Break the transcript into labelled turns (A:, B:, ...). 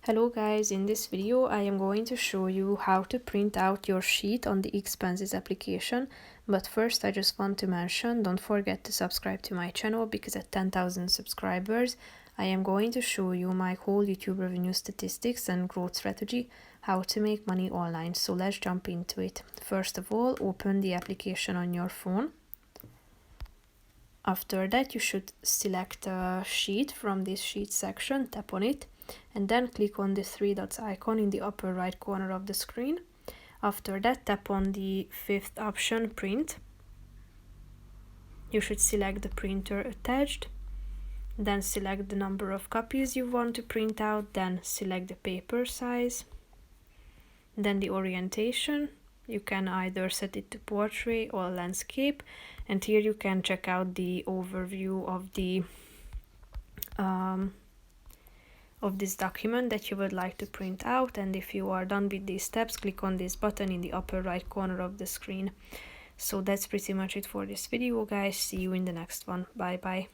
A: Hello guys, in this video I am going to show you how to print out your sheet on the Xpenses application. But first I just want to mention, don't forget to subscribe to my channel because at 10,000 subscribers I am going to show you my whole YouTube revenue statistics and growth strategy, how to make money online. So let's jump into it. First of all, open the application on your phone. After that you should select a sheet from this sheet section, tap on it, and then click on the three dots icon in the upper right corner of the screen. After that, tap on the fifth option, print. You should select the printer attached, then select the number of copies you want to print out, then select the paper size, then the orientation. You can either set it to portrait or landscape, and here you can check out the overview of this document that you would like to print out. And if you are done with these steps, click on this button in the upper right corner of the screen. So that's pretty much it for this video, guys. See you in the next one. Bye bye.